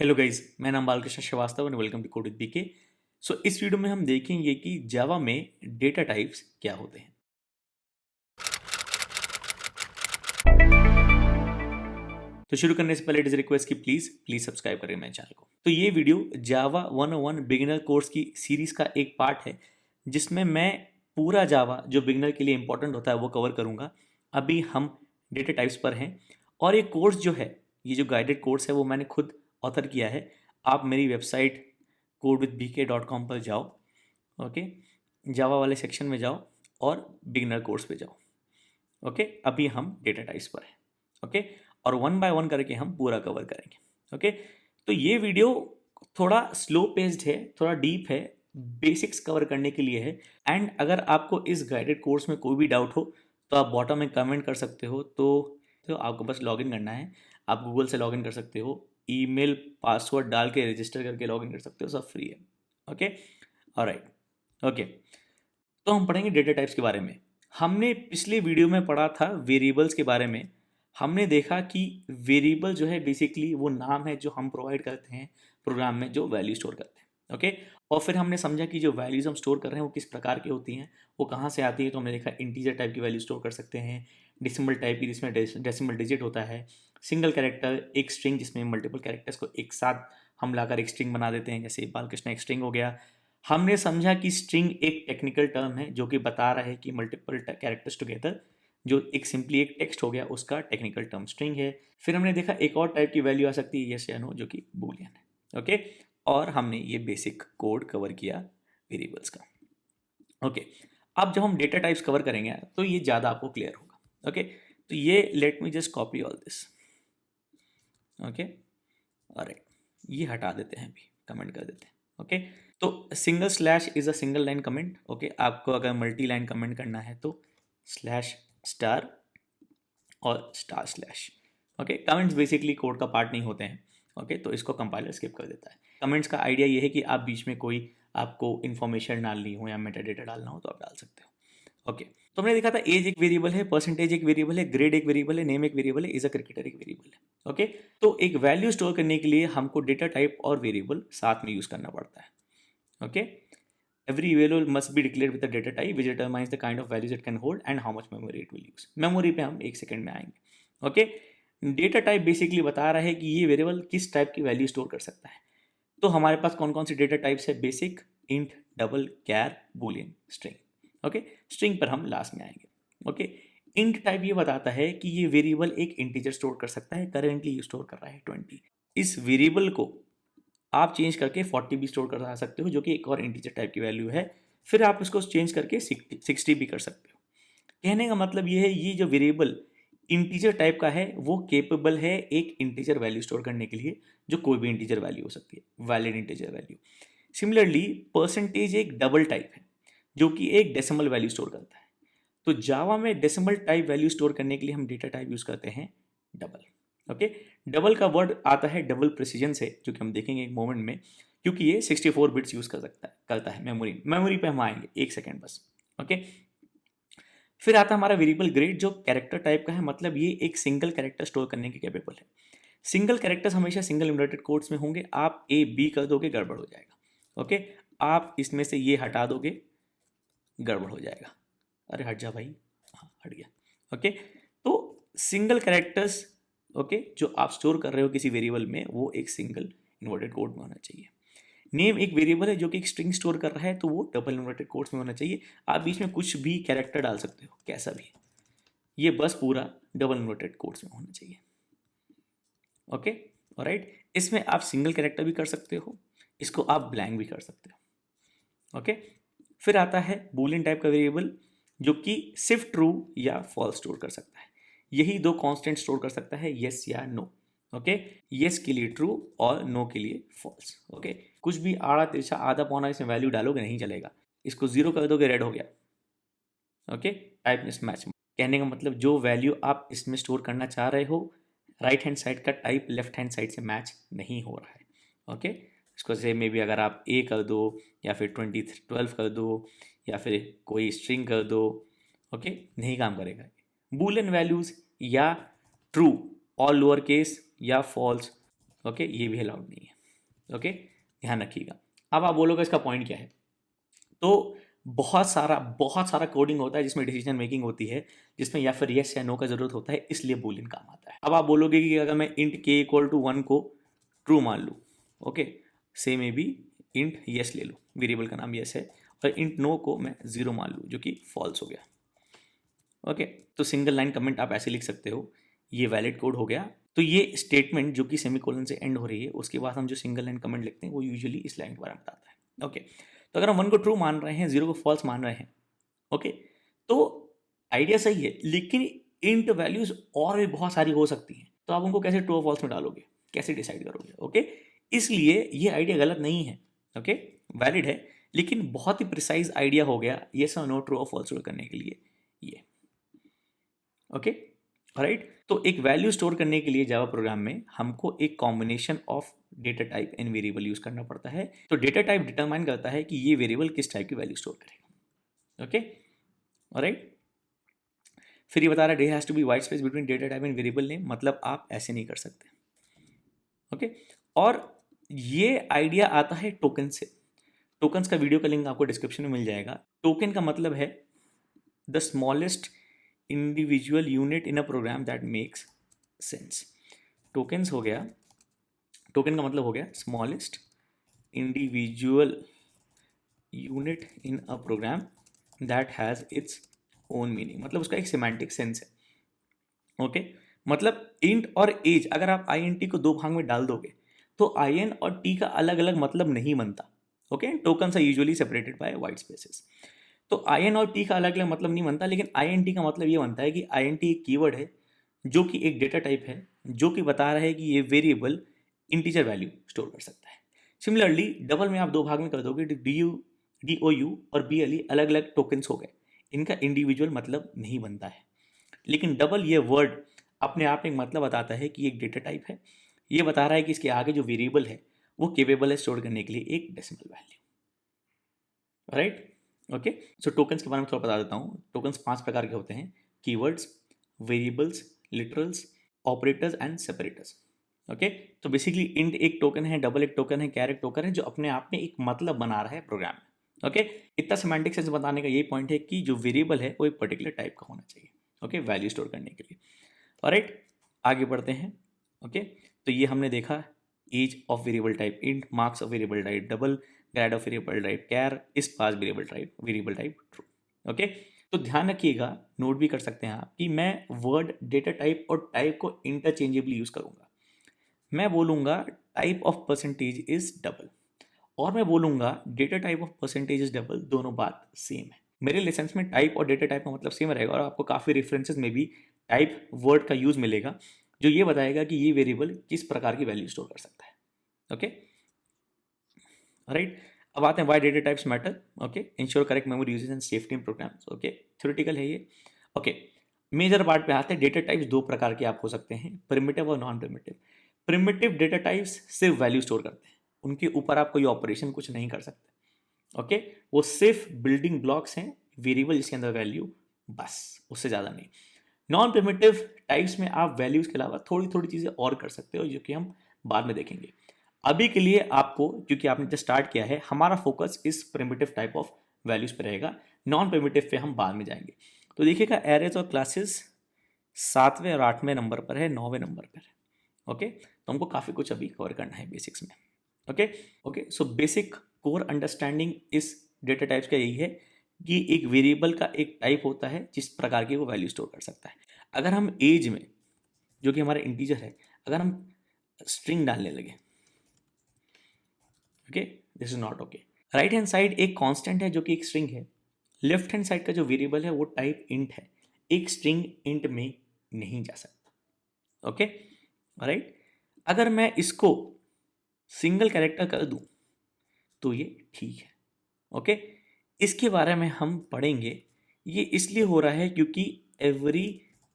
Hello guys, मैं नाम Balkrishna Shrivastava and welcome to code with BK. इस वीडियो में हम देखेंगे कि जावा में डेटा टाइप्स क्या होते हैं। तो शुरू करने से पहले इट इज रिक्वेस्ट कि प्लीज सब्सक्राइब करें मेरे चैनल को। तो ये वीडियो जावा 101 बिगिनर कोर्स की सीरीज का एक पार्ट है, जिसमें मैं पूरा जावा जो बिगिनर के लिए इंपॉर्टेंट होता है वो कवर करूंगा। अभी हम डेटा टाइप्स पर हैं और ये कोर्स जो है, ये जो गाइडेड कोर्स है वो मैंने खुद ऑथर किया है। आप मेरी वेबसाइट codewithbk.com पर जाओ, ओके, जावा वाले सेक्शन में जाओ और बिगिनर कोर्स पे जाओ। ओके, अभी हम डेटा टाइप्स पर हैं। ओके, और वन बाय वन करके हम पूरा कवर करेंगे। ओके, तो ये वीडियो थोड़ा स्लो पेस्ड है, थोड़ा डीप है, बेसिक्स कवर करने के लिए है। एंड अगर आपको इस गाइडेड कोर्स में कोई भी डाउट हो तो आप बॉटम में कमेंट कर सकते हो। तो आपको बस लॉगिन करना है। आप गूगल से लॉगिन कर सकते हो, ईमेल पासवर्ड डाल के रजिस्टर करके लॉगिन कर सकते हो, सब फ्री है। Okay, alright. ओके, तो हम पढ़ेंगे डेटा टाइप्स के बारे में। हमने पिछले वीडियो में पढ़ा था वेरिएबल्स के बारे में। हमने देखा कि वेरिएबल जो है बेसिकली वो नाम है जो हम प्रोवाइड करते हैं प्रोग्राम में, जो वैल्यू स्टोर करते हैं। ओके, और फिर हमने समझा कि जो वैल्यूज हम स्टोर कर रहे हैं वो किस प्रकार की होती हैं, वो कहाँ से आती है। तो हमने देखा इंटीजर टाइप की वैल्यू स्टोर कर सकते हैं, डेसिमल टाइप की जिसमें डेसिमल डिजिट होता है, सिंगल कैरेक्टर, एक स्ट्रिंग जिसमें मल्टीपल कैरेक्टर्स को एक साथ हम लाकर एक स्ट्रिंग बना देते हैं, जैसे बालकृष्ण एक स्ट्रिंग हो गया। हमने समझा कि स्ट्रिंग एक टेक्निकल टर्म है जो कि बता रहा है कि मल्टीपल कैरेक्टर्स टुगेदर, जो एक सिंपली एक टेक्स्ट हो गया, उसका टेक्निकल टर्म स्ट्रिंग है। फिर हमने देखा एक और टाइप की वैल्यू आ सकती है यस या नो, जो कि बूलियन है। ओके, और हमने ये बेसिक कोड कवर किया वेरिएबल्स का। ओके, अब जब हम डेटा टाइप्स कवर करेंगे तो ये ज़्यादा आपको क्लियर होगा। ओके, तो ये let me just copy all this. Okay, alright, ये हटा देते हैं, अभी कमेंट कर देते हैं। ओके, तो single slash is a single line comment. Okay, आपको अगर मल्टी लाइन कमेंट करना है तो स्लैश स्टार और star slash. Okay, comments basically code का पार्ट नहीं होते हैं। ओके, तो इसको कंपाइलर स्किप कर देता है। कमेंट्स का आइडिया ये है कि आप बीच में कोई आपको इन्फॉर्मेशन डालनी हो या मेटा डेटा डालना हो तो आप डाल सकते हो। ओके, तो हमने देखा था एज एक वेरिएबल है, परसेंटेज एक वेरिएबल है, ग्रेड एक वेरिएबल है, नेम एक वेरिएबल है, इज अ क्रिकेटर एक वेरिएबल है। ओके, तो एक वैल्यू स्टोर करने के लिए हमको डेटा टाइप और वेरिएबल साथ में यूज करना पड़ता है। Okay, every variable must be declared with a data type which determines the kind of values it can hold and how much memory it will use। Memory पे हम एक second में आएंगे। ओके, डेटा टाइप बेसिकली बता रहा है कि ये वेरिएबल किस टाइप की वैल्यू स्टोर कर सकता है। तो हमारे पास कौन कौन सी डेटा टाइप्स है? बेसिक, इंट, डबल, कैर, बूलियन, स्ट्रिंग। ओके, स्ट्रिंग पर हम लास्ट में आएंगे। ओके, इंट टाइप ये बताता है कि ये वेरिएबल एक इंटीजर स्टोर कर सकता है। करेंटली ये स्टोर कर रहा है 20। इस वेरिएबल को आप चेंज करके 40 भी स्टोर कर सकते हो, जो कि एक और इंटीजर टाइप की वैल्यू है। फिर आप इसको चेंज करके 60 भी कर सकते हो। कहने का मतलब ये है, ये जो वेरिएबल इंटीजर टाइप का है वो केपेबल है एक इंटीजर वैल्यू स्टोर करने के लिए, जो कोई भी इंटीजर वैल्यू हो सकती है, valid integer value. Similarly percentage एक डबल टाइप है जो कि एक डेसिमल वैल्यू स्टोर करता है। तो जावा में डेसिमल टाइप वैल्यू स्टोर करने के लिए हम डेटा टाइप यूज करते हैं डबल। ओके, डबल का वर्ड आता है डबल प्रिसीजन से, जो कि हम देखेंगे एक मोमेंट में, क्योंकि ये 64 बिट्स यूज करता है मेमोरी पे हम आएंगे, एक सेकेंड बस। ओके, फिर आता है हमारा वेरिएबल ग्रेड, जो कैरेक्टर टाइप का है, मतलब ये एक सिंगल कैरेक्टर स्टोर करने के कैपेबल है। सिंगल कैरेक्टर्स हमेशा सिंगल इन्वर्टेड कोट्स में होंगे। आप ए बी कर दोगे गड़बड़ हो जाएगा। ओके, आप इसमें से ये हटा दोगे गड़बड़ हो जाएगा। अरे हट जा भाई, हाँ हट गया। ओके, तो सिंगल कैरेक्टर्स, ओके, जो आप स्टोर कर रहे हो किसी वेरिएबल में, वो एक सिंगल इन्वर्टेड कोड में होना चाहिए। नेम एक वेरिएबल है जो कि एक स्ट्रिंग स्टोर कर रहा है, तो वो डबल इन्वर्टेड कोड्स में होना चाहिए। आप बीच में कुछ भी कैरेक्टर डाल सकते हो, कैसा भी, ये बस पूरा डबल इन्वर्टेड कोड्स में होना चाहिए। ओके, ऑलराइट, इसमें आप सिंगल कैरेक्टर भी कर सकते हो, इसको आप ब्लैंक भी कर सकते हो। ओके, फिर आता है बूलियन टाइप का वेरिएबल, जो कि सिर्फ ट्रू या फॉल्स स्टोर कर सकता है। यही दो कांस्टेंट स्टोर कर सकता है, यस या नो। ओके, यस के लिए ट्रू और नो के लिए फॉल्स। ओके, कुछ भी आड़ा तिरछा आधा पौना इसमें वैल्यू डालोगे नहीं चलेगा, इसको जीरो कर दोगे रेड हो गया। ओके, टाइप मिसमैच, कहने का मतलब जो वैल्यू आप इसमें स्टोर करना चाह रहे हो, राइट हैंड साइड का टाइप लेफ्ट हैंड साइड से मैच नहीं हो रहा है। ओके, इसको से मे भी अगर आप ए कर दो या फिर 12 कर दो या फिर कोई स्ट्रिंग कर दो, ओके, नहीं काम करेगा। बूलियन वैल्यूज या ट्रू और लोअर केस या फॉल्स, ओके, ये भी अलाउड नहीं है। ओके, ध्यान रखिएगा। अब आप बोलोगे इसका पॉइंट क्या है, तो बहुत सारा कोडिंग होता है जिसमें डिसीजन मेकिंग होती है, जिसमें या फिर यस या नो का जरूरत होता है, इसलिए बूलियन काम आता है। अब आप बोलोगे कि अगर मैं इंट के इक्वल टू 1 को ट्रू मान लूँ, ओके, से में भी इंट यस ले लूँ, वेरिएबल का नाम यस है, और इंट नो को मैं 0 मान लूँ जो कि फॉल्स हो गया। ओके, तो सिंगल लाइन कमेंट आप ऐसे लिख सकते हो, ये वैलिड कोड हो गया। तो ये स्टेटमेंट जो कि सेमीकोलन से एंड हो रही है, उसके बाद हम जो सिंगल लाइन कमेंट लिखते हैं वो यूजुअली इस लाइन के बारे में बताता है। ओके, तो अगर हम 1 को ट्रू मान रहे हैं, 0 को फॉल्स मान रहे हैं, ओके, तो आइडिया सही है, लेकिन इंट वैल्यूज और भी बहुत सारी हो सकती हैं, तो आप उनको कैसे ट्रू और फॉल्स में डालोगे, कैसे डिसाइड करोगे? ओके, इसलिए ये आइडिया गलत नहीं है, ओके, वैलिड है, लेकिन बहुत ही प्रिसाइज आइडिया हो गया येस और नो, ट्रू और फॉल्स करने के लिए ये। Okay, right. तो एक वैल्यू स्टोर करने के लिए जावा प्रोग्राम में हमको एक combination of data type and variable use करना पड़ता है। तो डेटा टाइप डिटरमाइन करता है कि ये वेरिएबल किस टाइप की वैल्यू स्टोर करेगा। Okay, right. फिर ये बता रहा है there has to be white space between data type and variable name, मतलब आप ऐसे नहीं कर सकते। ओके, और ये आइडिया आता है टोकन से। टोकन्स का वीडियो का लिंक आपको डिस्क्रिप्शन में मिल जाएगा। टोकन का मतलब है the smallest individual unit in a program that makes sense. Tokens हो गया, टोकन का मतलब हो गया smallest individual unit in a program that has its own meaning, मतलब उसका एक सिमेंटिक सेंस है। ओके, मतलब इंट और एज अगर आप आई एन टी को दो भाग में डाल दोगे तो आई एन और टी का अलग अलग मतलब नहीं बनता। Okay, tokens are usually separated by white spaces. तो आई एन और टी का अलग अलग मतलब नहीं बनता, लेकिन आई एन टी का मतलब ये बनता है कि आई एन टी एक कीवर्ड है जो कि एक डेटा टाइप है, जो कि बता रहा है कि ये वेरिएबल इंटीजर वैल्यू स्टोर कर सकता है। सिमिलरली डबल में आप दो भाग में कर दोगे, डी ओ यू और बी एल ई अलग अलग टोकन्स हो गए, इनका इंडिविजुअल मतलब नहीं बनता है। लेकिन डबल ये वर्ड अपने आप में एक मतलब बताता है कि एक डेटा टाइप है, ये बता रहा है कि इसके आगे जो वेरिएबल है वो केपेबल है स्टोर करने के लिए एक decimal value. Right, okay. So tokens के बारे में थोड़ा बता देता हूँ। टोकन्स 5 प्रकार के होते हैं: keywords, variables, literals, operators and separators. Okay, तो बेसिकली इंट एक टोकन है, डबल एक टोकन है, कैर एक टोकन है जो अपने आप में एक मतलब बना रहा है प्रोग्राम में। ओके, इतना सेमांटिक सेंस बताने का यही पॉइंट है कि जो वेरिएबल है वो एक पर्टिकुलर टाइप का होना चाहिए, ओके, वैल्यू स्टोर करने के लिए। ऑलराइट, आगे बढ़ते हैं। ओके, तो ये हमने देखा age of variable type int, marks of variable type double, grade of variable type char, is pass variable type true. Okay, तो ध्यान रखिएगा, नोट भी कर सकते हैं आप कि मैं वर्ड डेटा टाइप और टाइप को इंटरचेंजेबली यूज करूंगा। मैं बोलूंगा type of percentage is double, और मैं बोलूंगा data type of percentage is double, दोनों बात सेम है। मेरे लेसन में टाइप और डेटा टाइप का मतलब सेम रहेगा, और आपको काफ़ी रेफरेंसेस में भी टाइप वर्ड का यूज मिलेगा जो ये बताएगा कि ये वेरिएबल किस प्रकार की वैल्यू स्टोर कर सकता है। Okay, right. अब आते हैं why data types matter. Okay, ensure correct memory uses and safety in programs. Okay, theoretical है ये। ओके, मेजर पार्ट पे आते हैं। डेटा टाइप्स दो प्रकार के आप हो सकते हैं, प्रिमिटिव और non primitive. Primitive data types सिर्फ वैल्यू स्टोर करते हैं, उनके ऊपर आप कोई ऑपरेशन कुछ नहीं कर सकते। ओके, वो सिर्फ बिल्डिंग ब्लॉक्स हैं, वेरिएबल जिसके अंदर वैल्यू, बस, उससे ज़्यादा नहीं। नॉन प्रिमिटिव टाइप्स में आप वैल्यूज के अलावा थोड़ी थोड़ी चीज़ें और कर सकते हो, जो कि हम बाद में देखेंगे। अभी के लिए आपको, क्योंकि आपने जस्ट स्टार्ट किया है, हमारा फोकस इस प्रिमिटिव टाइप ऑफ वैल्यूज पे रहेगा, नॉन प्रिमिटिव पे हम बाद में जाएंगे। तो देखिएगा, एरेज और क्लासेस 7वें और 8वें नंबर पर है, 9वें नंबर पर है। ओके, तो हमको काफ़ी कुछ अभी कवर करना है बेसिक्स में। Okay okay, so basic core understanding इस डेटा टाइप्स का यही है कि एक वेरिएबल का एक टाइप होता है जिस प्रकार की वो वैल्यू स्टोर कर सकता है। अगर हम एज में, जो कि हमारा इंटीजर है, अगर हम स्ट्रिंग डालने लगे, okay, this is not okay. Right hand side एक कांस्टेंट है जो कि एक स्ट्रिंग है, लेफ्ट हैंड साइड का जो वेरिएबल है वो टाइप इंट है, एक स्ट्रिंग इंट में नहीं जा सकता। Okay, right. अगर मैं इसको सिंगल कैरेक्टर कर दूं तो ये ठीक है। ओके, इसके बारे में हम पढ़ेंगे। ये इसलिए हो रहा है क्योंकि every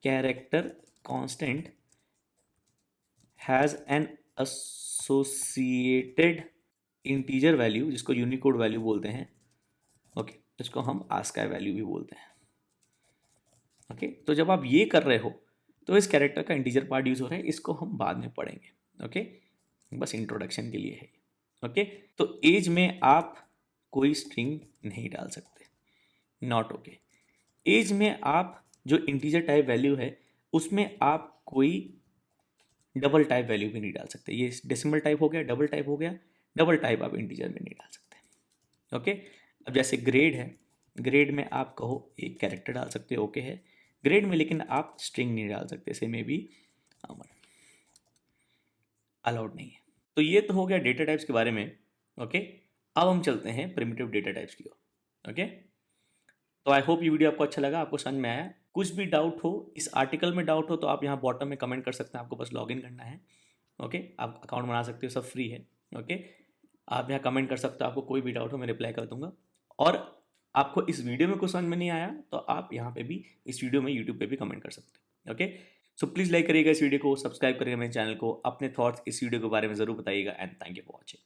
character constant has an associated integer value, जिसको यूनिकोड वैल्यू बोलते हैं। ओके, इसको हम आस्काई वैल्यू भी बोलते हैं। ओके, तो जब आप ये कर रहे हो तो इस कैरेक्टर का इंटीजर पार्ट यूज हो रहा है, इसको हम बाद में पढ़ेंगे। ओके, बस इंट्रोडक्शन के लिए है। ओके, तो एज में आप कोई स्ट्रिंग नहीं डाल सकते, नॉट ओके। एज में आप जो इंटीजर टाइप वैल्यू है उसमें आप कोई डबल टाइप वैल्यू भी नहीं डाल सकते। ये डेसिमल टाइप हो गया, डबल टाइप हो गया, डबल टाइप आप इंटीजर में नहीं डाल सकते। ओके, अब जैसे ग्रेड है, ग्रेड में आप कहो एक कैरेक्टर डाल सकते हो, ओके है ग्रेड में, लेकिन आप स्ट्रिंग नहीं डाल सकते, से में भी अलाउड नहीं है। तो ये तो हो गया डेटा टाइप्स के बारे में। ओके, अब हम चलते हैं प्रिमिटिव डेटा टाइप्स की ओर। ओके, तो आई होप ये वीडियो आपको अच्छा लगा, आपको समझ में आया। कुछ भी डाउट हो, इस आर्टिकल में डाउट हो, तो आप यहाँ बॉटम में कमेंट कर सकते हैं, आपको बस लॉगिन करना है। ओके, आप अकाउंट बना सकते हो, सब फ्री है। ओके, आप यहाँ कमेंट कर सकते हो, आपको कोई भी डाउट हो मैं रिप्लाई कर दूंगा। और आपको इस वीडियो में कुछ समझ में नहीं आया तो आप यहाँ पे भी, इस वीडियो में यूट्यूब पे भी कमेंट कर सकते हो। ओके, सो प्लीज़ लाइक करिएगा इस वीडियो को, सब्सक्राइब करिएगा मेरे चैनल को, अपने थॉट्स इस वीडियो के बारे में ज़रूर बताइएगा, and thank you for watching.